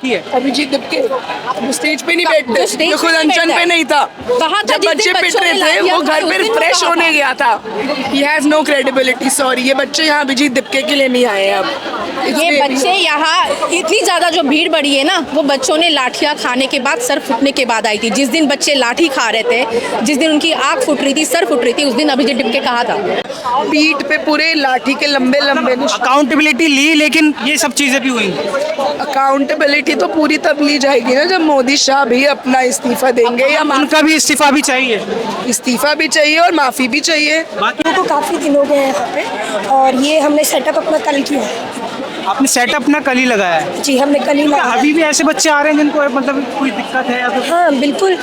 बाकी है। अभिजीत दीपके वो स्टेज पे नहीं बैठते, स्टेज ये खुद पे नहीं अनशन पे बैठता नहीं था। कहा था जब जिस बच्चे दिन पिट बच्चों रहे ने थे लाठियां वो घर खाई, उस पे दिन वो फ्रेश कहा होने था। गया था। He has no credibility, sorry, ये बच्चे यहाँ अभिजीत दीपके के लिए नहीं आए अब। ये बच्चे यहाँ इतनी ज्यादा जो भीड़ बढ़ी है ना, वो बच्चों ने लाठियां खाने के बाद, सर फुटने के बाद आई थी। जिस दिन बच्चे लाठी खा रहे थे, जिस दिन उनकी आंख फुट रही थी, सर फुट रही थी, उस दिन अभिजीत दीपके कहा था। पीठ पे पूरे लाठी के लंबे लंबे अकाउंटेबिलिटी ली, लेकिन ये सब चीजें भी हुई। अकाउंटेबिलिटी तो पूरी तब ली जाएगी ना जब मोदी शाह भी अपना इस्तीफा देंगे, या उनका भी इस्तीफा भी चाहिए। इस्तीफा भी चाहिए और माफी भी चाहिए। बाकी को काफ़ी दिन हो गए हैं यहाँ पे, और ये हमने सेटअप अपना कल किया है। आपने सेटअप ना कल ही लगाया है। जी, हमने कल ही क्या लगाया। अभी भी ऐसे बच्चे आ रहे हैं जिनको मतलब कोई दिक्कत है या फिर? हाँ बिल्कुल,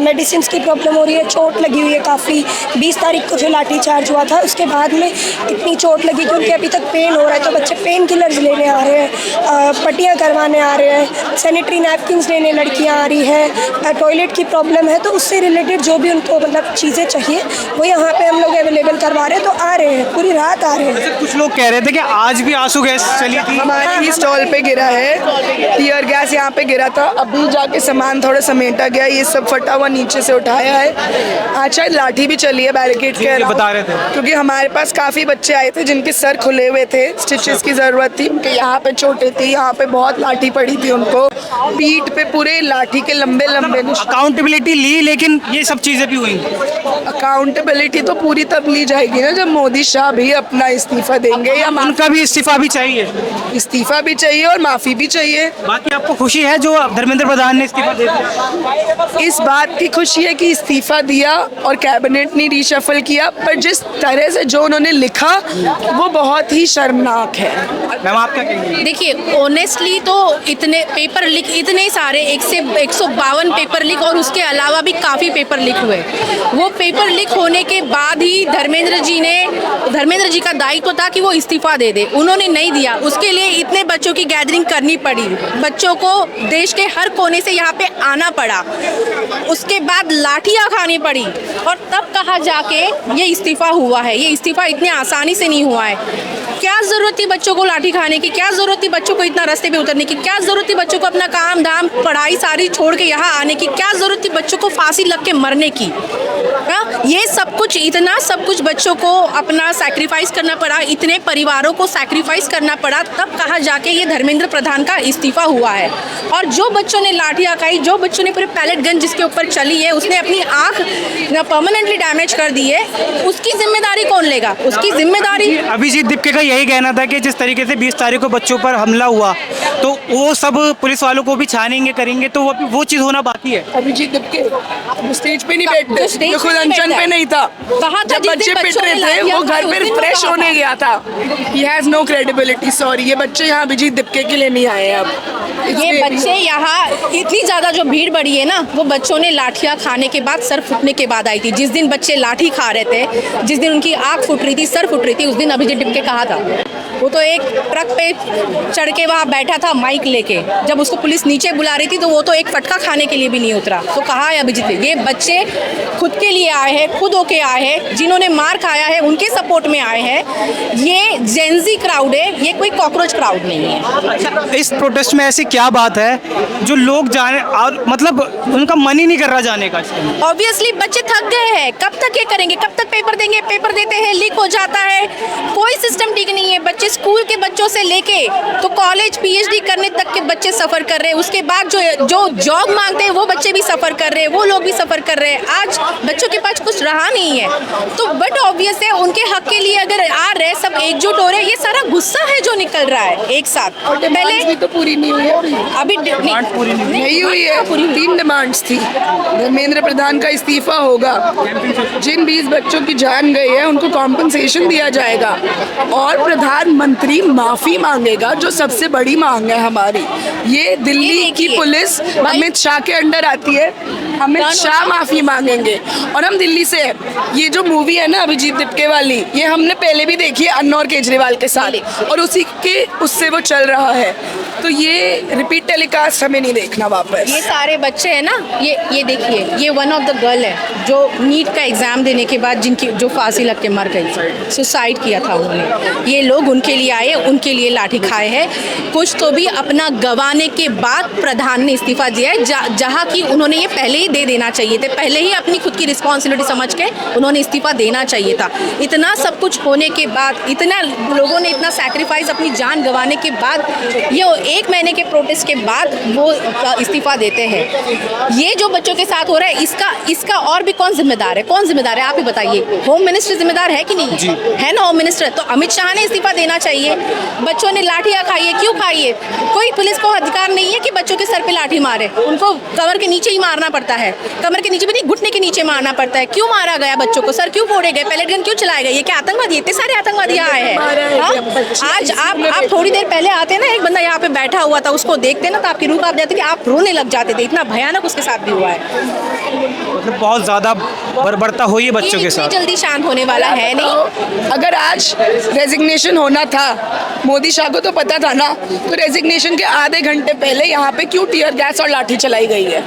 मेडिसिन की प्रॉब्लम हो रही है, चोट लगी हुई है काफ़ी। 20 तारीख को जो लाठी चार्ज हुआ था उसके बाद में इतनी चोट लगी कि उनके अभी तक पेन हो रहा है, तो बच्चे पेन किलर्स लेने आ रहे हैं, पट्टियाँ करवाने आ रहे हैं, सैनिटरी नैपकिन्स लेने लड़कियाँ आ रही हैं, टॉयलेट की प्रॉब्लम है, तो उससे रिलेटेड जो भी उनको मतलब चीज़ें चाहिए वो यहाँ पे हम लोग अवेलेबल करवा रहे हैं। तो आ रहे हैं, पूरी रात आ रहे हैं। कुछ लोग कह रहे थे कि आज भी आंसू गैस चली थी। हमारे ही स्टॉल पे गिरा है, टियर गैस यहाँ पे गिरा था, अभी जाके सामान थोड़ा समेटा गया, ये सब फटा हुआ नीचे से उठाया है। अच्छा, लाठी भी चली है बैरिकेड के ये बता रहे थे, क्योंकि हमारे पास काफ़ी बच्चे आए थे जिनके सर खुले हुए थे, स्टिचेस की ज़रूरत थी, उनके यहाँ पे चोटें थी, यहाँ पे बहुत लाठी पड़ी थी उनको, पीठ पे पूरे लाठी के लंबे लंबे अकाउंटेबिलिटी ली, लेकिन ये सब चीजें भी हुई। अकाउंटेबिलिटी तो पूरी तब ली जाएगी ना जब मोदी शाह भी अपना इस्तीफा देंगे, या उनका भी इस्तीफा भी चाहिए। इस्तीफा भी चाहिए और माफ़ी भी चाहिए। बाकी आपको खुशी है जो धर्मेंद्र प्रधान ने इस्तीफा दे दिया? इस बात की खुशी है कि इस्तीफा दिया और कैबिनेट ने रीशफल किया, पर जिस तरह से जो उन्होंने लिखा वो बहुत ही शर्मनाक है। मैम आप क्या कहेंगे? देखिए, ऑनेस्टली तो इतने पेपर लीक, इतने सारे 152 पेपर लीक और उसके अलावा भी काफ़ी पेपर लीक हुए। वो पेपर लीक होने के बाद ही धर्मेंद्र जी का दायित्व था कि वो इस्तीफा दे दे, उन्होंने नहीं दिया। उसके लिए इतने बच्चों की गैदरिंग करनी पड़ी, बच्चों को देश के हर कोने से यहाँ पे आना पड़ा, उसके बाद लाठियाँ खानी पड़ी, और तब कहा जाके ये इस्तीफा हुआ है। ये इस्तीफा इतने आसानी से नहीं हुआ है। क्या ज़रूरत थी बच्चों को लाठी खाने की? क्या ज़रूरत थी बच्चों को इतना रास्ते पे उतरने की? क्या ज़रूरत थी बच्चों को अपना काम धाम पढ़ाई सारी छोड़ के यहाँ आने की? क्या ज़रूरत थी बच्चों को फांसी लग के मरने की? हाँ, ये सब कुछ, इतना सब कुछ बच्चों को अपना सैक्रिफाइस करना पड़ा, इतने परिवारों को सैक्रिफाइस करना पड़ा, तब कहा जाके ये धर्मेंद्र प्रधान का इस्तीफा हुआ है। और जो बच्चों ने लाठियाँ खाई, जो बच्चों ने पूरे पैलेट गन जिसके ऊपर चली है, उसने अपनी आँख परमानेंटली डैमेज कर दी है, उसकी जिम्मेदारी कौन लेगा? उसकी जिम्मेदारी अभिजीत दीपके का यही कहना था कि जिस तरीके से 20 तारीख को बच्चों पर हमला हुआ, तो वो सब पुलिस वालों को भी छानेंगे, करेंगे, तो वो चीज़ होना बाकी है। अभिजीत दीपके वो स्टेज पे नहीं बैठते, स्टेज ये खुद पे नहीं अनशन बैठता पे नहीं था। कहा था जब जिस बच्चे दिन पिट बच्चों रहे ने थे लाठियां वो घर खाई, उस पे दिन वो फ्रेश कहा होने था। गया था। He has no credibility, sorry, ये बच्चे यहाँ अभिजीत दीपके के लिए नहीं आए अब। ये बच्चे यहाँ इतनी ज़्यादा जो भीड़ बढ़ी है ना, वो बच्चों ने लाठियाँ खाने के बाद, सर फुटने के बाद आई थी। जिस दिन बच्चे लाठी खा रहे थे, जिस दिन उनकी आंख फुट रही थी, सर फुट रही थी, उस दिन अभिजीत दीपके कहा था। वो तो एक ट्रक पे चढ़ के वहाँ बैठा था माइक लेके, जब उसको पुलिस नीचे बुला रही थी तो वो तो एक फटका खाने के लिए भी नहीं उतरा। तो कहा है अभिजीत, ये बच्चे खुद के लिए आए हैं, खुद होके आए हैं, जिन्होंने मार खाया है उनके सपोर्ट में आए हैं। ये जेनजी क्राउड है, ये कोई कॉकरोच क्राउड नहीं है। अच्छा, इस प्रोटेस्ट में ऐसी क्या बात है जो लोग जाने और मतलब उनका मन ही नहीं कर रहा जाने का? ऑब्वियसली बच्चे थक गए हैं, कब तक ये करेंगे? कब तक पेपर देंगे? पेपर देते हैं, लीक हो जाता है, कोई सिस्टम ठीक नहीं है। बच्चे स्कूल के बच्चों से लेके तो कॉलेज पीएचडी करने तक के बच्चे सफ़र कर रहे हैं। उसके बाद जो जॉब मांगते हैं वो बच्चे भी सफ़र कर रहे हैं, वो लोग भी सफ़र कर रहे हैं। आज बच्चों के पास कुछ रहा नहीं है, तो बट ऑब्वियस है उनके हक के लिए अगर आ रहे, सब एकजुट हो रहे हैं, ये सारा गुस्सा है जो निकल रहा है एक साथ। पहले भी तो पूरी नहीं हुई है अभी नहीं हुई है। 3 डिमांड्स थी। धर्मेंद्र प्रधान का इस्तीफा होगा, जिन 20 बच्चों की जान गई है उनको कॉम्पनसेशन दिया जाएगा, और प्रधानमंत्री माफी मांगेगा, जो सबसे बड़ी मांग है हमारी। ये दिल्ली की पुलिस अमित शाह के अंडर आती है, अमित शाह माफी मांगेंगे, और हम दिल्ली से हैं। ये जो मूवी है ना अभिजीत दीपके वाली, ये हमने पहले भी देखी है अन्ना और केजरीवाल के साथ, और उससे वो चल रहा है, तो ये रिपीट टेलीकास्ट हमें नहीं देखना वापस। ये सारे बच्चे हैं ना, ये देखिए, ये वन ऑफ द गर्ल है जो नीट का एग्ज़ाम देने के बाद जिनकी जो फांसी लग के मर गई, सुसाइड किया था उन्होंने। ये लोग उनके लिए आए, उनके लिए लाठी खाए हैं। कुछ तो भी अपना गंवाने के बाद प्रधान ने इस्तीफा दिया है, जहाँ की उन्होंने ये पहले ही दे देना चाहिए थे, पहले ही अपनी खुद की रिस्पॉन्सिबिलिटी समझ के उन्होंने इस्तीफा देना चाहिए था। इतना सब कुछ होने के बाद, इतना लोगों ने इतना सैक्रिफाइस अपनी जान गंवाने के बाद, ये 1 महीने के प्रोटेस्ट के बाद वो इस्तीफा देते हैं। ये जो बच्चों के साथ हो रहा है, इसका और भी कौन जिम्मेदार है? कौन जिम्मेदार है आप ही बताइए? होम मिनिस्टर जिम्मेदार है कि नहीं है? ना होम मिनिस्टर। तो अमित शाह ने इस्तीफा देना चाहिए। बच्चों ने लाठियां खाई है, क्यों खाई है? कोई पुलिस को अधिकार नहीं है कि बच्चों के सर पे लाठी मारे, उनको कमर के नीचे ही मारना पड़ता है, कमर के नीचे भी नहीं, घुटने के नीचे मारना पड़ता है। क्यों मारा गया बच्चों को? सर क्यों फोड़े गए? पैलेट गन क्यों चलाए गए? ये क्या आतंकवादी? इतने सारे आतंकवादी आए हैं। आज आप थोड़ी देर पहले आते ना, एक बंदा यहाँ पे बैठा हुआ था, उसको देखते ना तो आपकी रूह कांप जाती कि आप रोने लग जाते थे, इतना भयानक उसके साथ भी हुआ है। मतलब बहुत ज़्यादा बर्बरता हुई है बच्चों के साथ। जल्दी शांत होने वाला है नहीं। अगर आज रेजिग्नेशन होना था, मोदी शाह को तो पता था ना, तो रेजिग्नेशन के आधे घंटे पहले यहाँ पे क्यों टीयर गैस और लाठी चलाई गई है?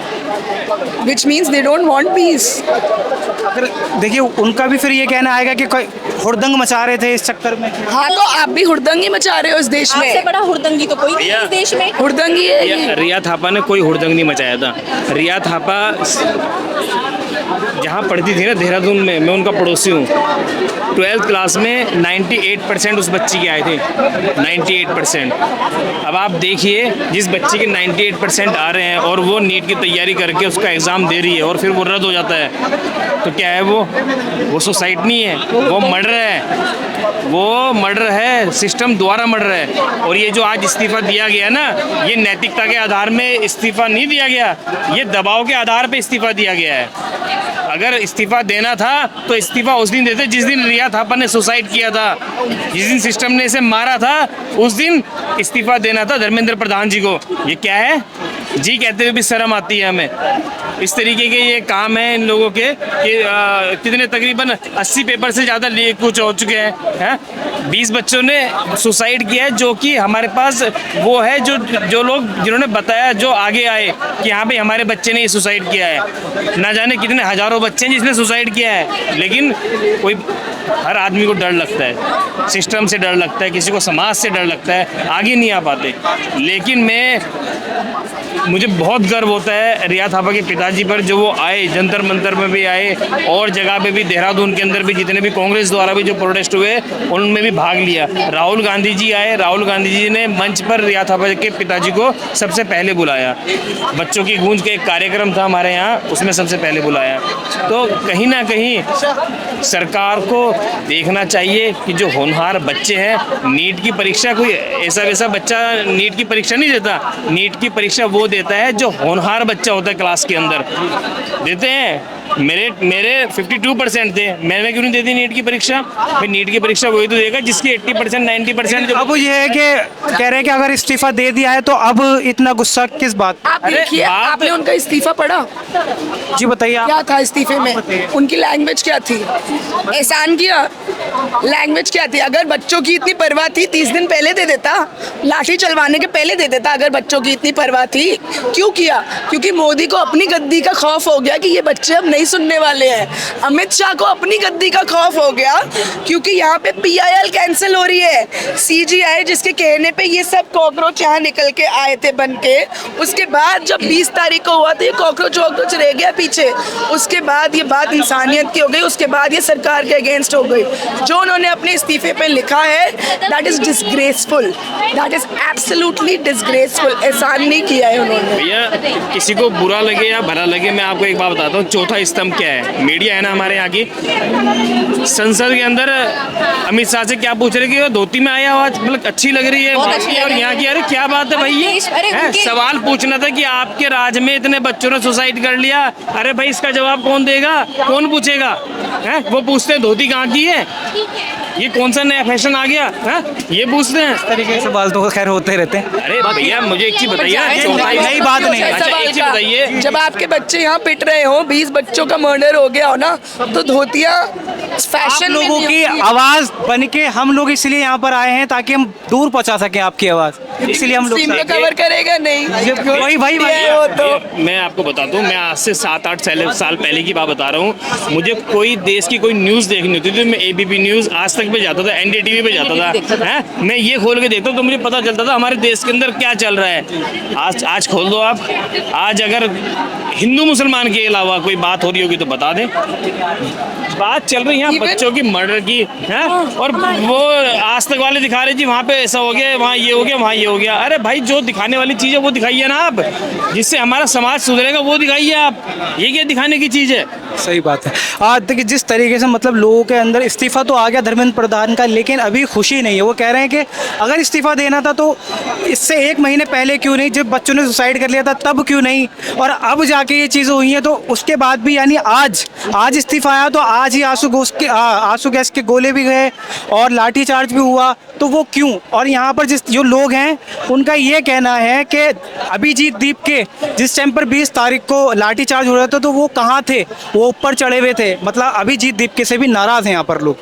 Which means they don't want piece. अगर देखिए, उनका भी फिर ये कहना आएगा कि कोई हुड़दंग मचा रहे थे इस चक्कर में। हाँ, तो आप भी हुड़दंगी मचा रहे हो इस देश आपसे में। बड़ा हुड़दंगी तो कोई नहीं है इस देश में। हुड़दंगी है ये। रिया थापा ने कोई हुड़दंग नहीं मचाया था। रिया थापा जहाँ पढ़ती थी ना, देहरादून में, मैं उनका पड़ोसी हूँ। 12th क्लास में 98% उस बच्ची के आए थे, 98%। अब आप देखिए, जिस बच्ची के 98% आ रहे हैं और वो नीट की तैयारी करके उसका एग्ज़ाम दे रही है और फिर वो रद्द हो जाता है, तो क्या है वो सुसाइड नहीं है, वो मर्डर है, वो मर्डर है, सिस्टम द्वारा मर्डर है। और ये जो आज इस्तीफ़ा दिया गया ना, ये नैतिकता के आधार में इस्तीफ़ा नहीं दिया गया, ये दबाव के आधार पे इस्तीफ़ा दिया गया है। अगर इस्तीफ़ा देना था तो इस्तीफ़ा उस दिन देते जिस दिन रिया थापा ने सुसाइड किया था, जिस दिन सिस्टम ने इसे मारा था, उस दिन इस्तीफ़ा देना था धर्मेंद्र प्रधान जी को। ये क्या है जी कहते हुए भी शर्म आती है हमें। इस तरीके के ये काम है इन लोगों के कि कितने तकरीबन 80 पेपर से ज़्यादा लीक कुछ हो चुके हैं। 20 बच्चों ने सुसाइड किया है, जो कि हमारे पास वो है जो लोग जिन्होंने बताया, जो आगे आए कि हाँ भाई हमारे बच्चे ने ये सुसाइड किया है। ना जाने कितने हज़ारों बच्चे हैं जिसने सुसाइड किया है, लेकिन कोई, हर आदमी को डर लगता है, सिस्टम से डर लगता है, किसी को समाज से डर लगता है, आगे नहीं आ पाते। लेकिन मुझे बहुत गर्व होता है रिया थापा के पिताजी पर, जो वो आए, जंतर मंतर में भी आए और जगह पे भी, देहरादून के अंदर भी जितने भी कांग्रेस द्वारा भी जो प्रोटेस्ट हुए उनमें भी भाग लिया। राहुल गांधी जी आए, राहुल गांधी जी ने मंच पर रिया थापा के पिताजी को सबसे पहले बुलाया। बच्चों की गूंज का एक कार्यक्रम था हमारे यहाँ, उसमें सबसे पहले बुलाया। तो कहीं ना कहीं सरकार को देखना चाहिए कि जो होनहार बच्चे हैं, नीट की परीक्षा, कोई ऐसा वैसा बच्चा नीट की परीक्षा नहीं देता, नीट की परीक्षा वो देता है जो होनहार बच्चा होता है, क्लास के अंदर देते हैं। मेरे 52% थे, मैंने क्यों नहीं दे दी नीट की परीक्षा? भाई नीट की परीक्षा वही तो देगा जिसकी 80% 90%। अब ये है कि कह रहे हैं कि अगर इस्तीफा दे दिया है तो अब इतना गुस्सा किस बात? आप देखिए, आपने उनका इस्तीफा पढ़ा? जी बताइए आप। क्या था इस्तीफे में? उनकी लैंग्वेज क्या थी? एहसान किया? लैंग्वेज क्या थी? अगर बच्चों की इतनी परवाह थी 30 दिन पहले दे देता, लाठी चलवाने के पहले दे देता। अगर बच्चों की इतनी परवाह थी, क्यों किया? क्योंकि मोदी को अपनी गद्दी का खौफ हो गया कि ये बच्चे अब नहीं सुनने वाले हैं। अमित शाह को अपनी गद्दी का खौफ हो गया क्योंकि यहाँ पे PIL कैंसिल हो रही है। CGI जिसके कहने पे ये सब कॉकरोच यहाँ निकल के आए थे बन के, उसके बाद जब 20 तारीख को हुआ तो ये कॉकरोच वॉकरोच रह गया पीछे। उसके बाद ये बात इंसानियत की हो गई, उसके बाद ये सरकार के अगेंस्ट हो गई। जो उन्होंने अपने इस्तीफे पे लिखा है, that is disgraceful, that is absolutely disgraceful. एहसान नहीं किया है उन्होंने। भैया किसी को बुरा लगे या भला लगे, मैं आपको एक बात बताता हूँ, चौथा स्तंभ क्या है? मीडिया है ना हमारे यहाँ की। संसद के अंदर अमित शाह से क्या पूछ रहे कि वो धोती में आया, आवाज मतलब अच्छी लग रही है, और यहाँ की, अरे क्या बात है भाई, ये सवाल पूछना था कि आपके राज्य में इतने बच्चों ने सुसाइड कर लिया। अरे भाई इसका जवाब कौन देगा, कौन पूछेगा? है वो पूछते हैं धोती कहाँ की है, ये कौन सा नया फैशन आ गया है, ये पूछते हैं। इस तरीके से बात तो खैर होते रहते हैं। अरे भैया मुझे एक चीज बताइए, नई बात नहीं है। अच्छा एक चीज बताइए, जब आपके बच्चे यहाँ पिट रहे हो, 20 बच्चों का मर्डर हो गया हो ना, तो धोतियाँ फैशन लोगों की आवाज बन के हम लोग इसलिए यहाँ पर आए हैं ताकि हम दूर पहुँचा सकें आपकी आवाज़। इसलिए हम लोग स्ट्रीम को कवर करेगा नहीं वही भाई वो तो मैं आपको बताता हूँ, मैं आज से 7-8 साल पहले की बात बता रहा हूँ। मुझे कोई देश की कोई न्यूज़ देखनी होती थी, मैं ABP न्यूज़, आज तक पे जाता था, NDTV पे जाता था, हैं? मैं ये खोल के देखता हूँ तो मुझे पता चलता था हमारे देश के अंदर क्या चल रहा है। आज खोल दो आप, आज अगर हिंदू मुसलमान के अलावा कोई बात हो रही होगी तो बता दें। बात चल रही है यहाँ बच्चों की मर्डर की, हैं? और वो आज तक वाले दिखा रहे जी वहाँ पे ऐसा हो गया, वहाँ ये हो गया, वहाँ ये हो गया। अरे भाई जो दिखाने वाली चीज़ है वो दिखाइए ना आप, जिससे हमारा समाज सुधरेगा वो दिखाइए आप। ये क्या दिखाने की चीज़ है? सही बात है। आज देखिए जिस तरीके से मतलब लोगों के अंदर इस्तीफा तो आ गया धर्मेंद्र प्रधान का, लेकिन अभी खुशी नहीं है। वो कह रहे हैं कि अगर इस्तीफा देना था तो इससे 1 महीने पहले क्यों नहीं, जब बच्चों ने सुसाइड कर लिया था तब क्यों नहीं, और अब जाके ये चीज़ें हुई हैं तो उसके बाद भी, यानी आज इस्तीफा आया तो आज ही आंसू गैस के गोले भी गए और लाठीचार्ज भी हुआ, तो वो क्यों? और यहाँ पर जो लोग हैं उनका ये कहना है कि अभिजीत दीप के जिस टाइम पर 20 तारीख को लाठीचार्ज हो रहा था तो वो कहाँ थे? वो ऊपर चढ़े हुए थे। मतलब अभिजीत दीप के से भी नाराज़ हैं यहाँ पर लोग।